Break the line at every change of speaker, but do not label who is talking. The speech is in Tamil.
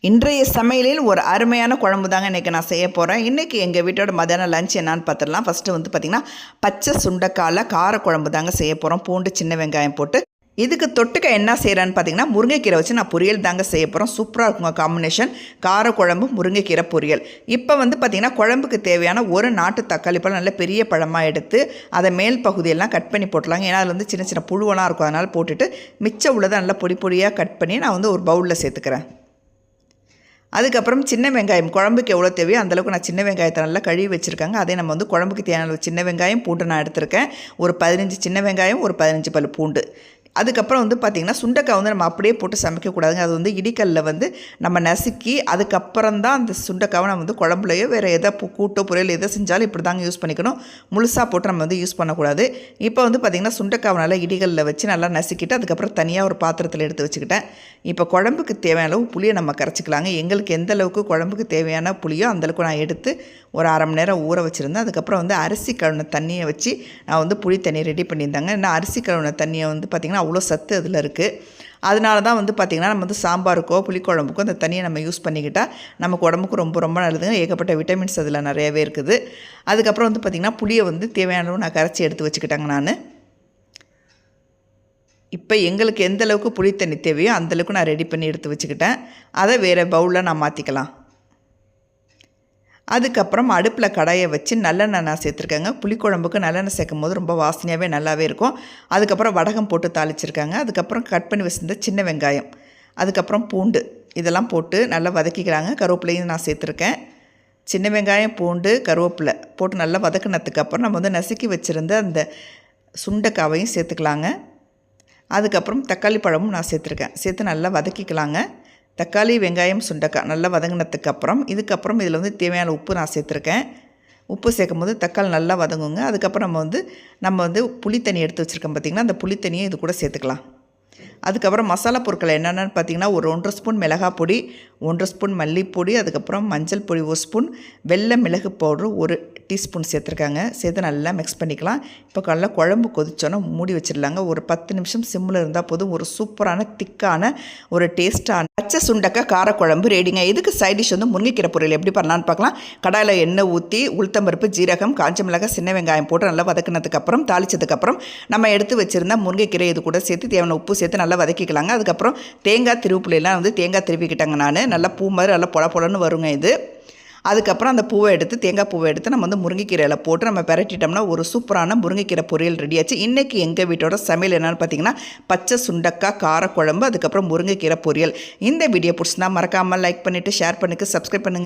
இன்றைய சமையலில் ஒரு அருமையான குழம்பு தாங்க இன்றைக்கி நான் செய்ய போகிறேன். இன்றைக்கி எங்கள் வீட்டோட மதியான லஞ்ச் என்னான்னு பார்த்துடலாம். ஃபஸ்ட்டு வந்து பார்த்திங்கன்னா பச்சை சுண்டைக்காயில் காரக்குழம்பு தாங்க செய்ய போகிறோம். பூண்டு சின்ன வெங்காயம் போட்டு. இதுக்கு தொட்டுக்க என்ன செய்கிறேன்னு பார்த்தீங்கன்னா முருங்கைக்கீரை வச்சு நான் பொரியல் தாங்க செய்ய போகிறோம். சூப்பராக இருக்குங்க காம்பினேஷன், காரக்குழம்பு முருங்கைக்கீரை பொரியல். இப்போ வந்து பார்த்திங்கன்னா குழம்புக்கு தேவையான ஒரு நாட்டு தக்காளி பழம் நல்ல பெரிய பழமாக எடுத்து அதை மேல் பகுதியெல்லாம் கட் பண்ணி போட்டலாங்க. ஏன்னா அதில் வந்து சின்ன சின்ன புழுவெல்லாம் இருக்கும். அதனால் போட்டுட்டு மிச்சம் உள்ளதை நல்லா பொடி பொடியாக கட் பண்ணி நான் வந்து ஒரு பவுலில் சேர்த்துக்கிறேன். அதுக்கப்புறம் சின்ன வெங்காயம், குழம்புக்கு எவ்வளோ தேவையோ அந்தளவுக்கு நான் சின்ன வெங்காயத்தை நல்லா கழுவி வச்சுருக்காங்க. அதே நம்ம வந்து குழம்புக்கு தேவையான சின்ன வெங்காயம் பூண்டு நான் எடுத்திருக்கேன். ஒரு 15 சின்ன வெங்காயம், ஒரு 15 பல் பூண்டு. அதுக்கப்புறம் வந்து பார்த்திங்கன்னா சுண்டைக்காய் வந்து நம்ம அப்படியே போட்டு சமைக்கக்கூடாதுங்க. அது வந்து இடிக்கல்லில் வந்து நம்ம நசுக்கி அதுக்கப்புறம் தான் அந்த சுண்டைக்காவை நம்ம வந்து குழம்புலையோ வேறு எதை கூட்டோ பொரியல் எதை செஞ்சாலும் இப்படி தாங்க யூஸ் பண்ணிக்கணும். முழுசாக போட்டு நம்ம வந்து யூஸ் பண்ணக்கூடாது. இப்போ வந்து பார்த்திங்கன்னா சுண்டைக்காவை நல்லா இடிகளில் வச்சு நல்லா நசுக்கிட்டு அதுக்கப்புறம் தனியாக ஒரு பாத்திரத்தில் எடுத்து வச்சுக்கிட்டேன். இப்போ குழம்புக்கு தேவையான அளவு புளியை நம்ம கரைச்சிக்கலாங்க. எங்களுக்கு எந்த அளவுக்கு குழம்புக்கு தேவையான புளியோ அந்தளவுக்கு நான் எடுத்து ஒரு அரை மணி நேரம் ஊற வச்சுருந்தேன். அதுக்கப்புறம் வந்து அரிசி கழுவின தண்ணியை வச்சு நான் வந்து புளி தண்ணி ரெடி பண்ணியிருந்தாங்க. ஏன்னா அரிசி கழுவின தண்ணியை வந்து பார்த்திங்கன்னா அவ்வளோ சத்து அதில் இருக்குது. அதனால தான் வந்து பார்த்திங்கன்னா நம்ம வந்து சாம்பாருக்கோ புளிக்குழம்புக்கோ அந்த தண்ணியை நம்ம யூஸ் பண்ணிக்கிட்டால் நமக்கு உடம்புக்கு ரொம்ப ரொம்ப நல்லதுங்க. ஏகப்பட்ட விட்டமின்ஸ் அதில் நிறையவே இருக்குது. அதுக்கப்புறம் வந்து பார்த்திங்கன்னா புளியை வந்து தேவையான அளவு நான் கரைச்சி எடுத்து வச்சுக்கிட்டாங்க நான். இப்போ எங்களுக்கு எந்த அளவுக்கு புளி தண்ணி தேவையோ அந்தளவுக்கு நான் ரெடி பண்ணி எடுத்து வச்சுக்கிட்டேன். அதை வேறு பவுலில் நான் மாற்றிக்கலாம். அதுக்கப்புறம் அடுப்பில் கடாயை வச்சு நல்லெண்ணெய் நான் சேர்த்துருக்கேங்க. புளிக்குழம்புக்கு நல்லெண்ணெய் சேர்க்கும் போது ரொம்ப வாசனையாகவே நல்லாவே இருக்கும். அதுக்கப்புறம் வடகம் போட்டு தாளிச்சிருக்காங்க. அதுக்கப்புறம் கட் பண்ணி வச்சுருந்த சின்ன வெங்காயம், அதுக்கப்புறம் பூண்டு இதெல்லாம் போட்டு நல்லா வதக்கிக்கிறாங்க. கருவேப்பிலையும் நான் சேர்த்துருக்கேன். சின்ன வெங்காயம் பூண்டு கருவேப்பிலை போட்டு நல்லா வதக்கினதுக்கப்புறம் நம்ம வந்து நசுக்கி வச்சுருந்த அந்த சுண்டைக்காவையும் சேர்த்துக்கலாங்க. அதுக்கப்புறம் தக்காளி பழமும் நான் சேர்த்துருக்கேன். சேர்த்து நல்லா வதக்கிக்கலாங்க. தக்காளி வெங்காயம் சுண்டைக்காய் நல்லா வதங்கினதுக்கப்புறம் இதுக்கப்புறம் இதில் வந்து தேவையான உப்பு நான் சேர்த்துருக்கேன். உப்பு சேர்க்கும் போது தக்காளி நல்லா வதங்குங்க. அதுக்கப்புறம் நம்ம வந்து புளி தண்ணி எடுத்து வச்சுருக்கோம் பார்த்திங்கன்னா, அந்த புளி தண்ணியை இது கூட சேர்த்துக்கலாம். அதுக்கப்புறம் மசாலா பொருட்கள் என்னென்னு பார்த்திங்கன்னா ஒரு 1 ஸ்பூன் மிளகாய் பொடி, 1 ஸ்பூன் மல்லிப்பொடி, அதுக்கப்புறம் மஞ்சள் பொடி 1 ஸ்பூன், வெள்ளை மிளகு பவுட்ரு 1 டீஸ்பூன் சேர்த்துருக்காங்க. சேர்த்து நல்லா மிக்ஸ் பண்ணிக்கலாம். இப்போ நல்லா குழம்பு கொதிச்சோன்னா மூடி வச்சிடலாங்க. ஒரு 10 நிமிஷம் சிம்மில் இருந்தால் போதும். ஒரு சூப்பரான திக்கான ஒரு டேஸ்ட்டான பச்சை சுண்டைக்காய் காரக்குழம்பு ரெடிங்க. இதுக்கு சைட் டிஷ் வந்து முருங்கைக்கீரை பொரியல் எப்படி பண்ணலான்னு பார்க்கலாம். கடாயில் எண்ணெய் ஊற்றி உளுத்தம்பருப்பு, ஜீரகம், காஞ்ச மிளகாய், சின்ன வெங்காயம் போட்டு நல்லா வதக்கினதுக்கப்புறம் தாளிச்சதுக்கப்புறம் நம்ம எடுத்து வச்சுருந்தா முருங்கைக்கீரை இது கூட சேர்த்து தேவையான உப்பு சேர்த்து நல்லா வதக்கிக்கலாங்க. அதுக்கப்புறம் தேங்காய் திருவுப்புலாம் வந்து தேங்காய் திருவிக்கிட்டாங்க நான். நல்லா பூ மாதிரி நல்லா பொல பொலன்னு வருங்க இது. அதுக்கப்புறம் அந்த பூவை எடுத்து தேங்காய் பூவை எடுத்து நம்ம வந்து முருங்கைக்கீரையில் போட்டு நம்ம பெரட்டிட்டோம்னா ஒரு சூப்பரான முருங்கைக்கீரை பொரியல் ரெடியாச்சு. இன்றைக்கி எங்கள் வீட்டோட சமையல் என்னென்னு பார்த்தீங்கன்னா பச்சை சுண்டைக்காய் காரக்குழம்பு, அதுக்கப்புறம் முருங்கைக்கீரை பொரியல். இந்த வீடியோ பிடிச்சிருந்தா மறக்காமல் லைக் பண்ணிவிட்டு ஷேர் பண்ணிட்டு சப்ஸ்கிரைப் பண்ணுங்கள்.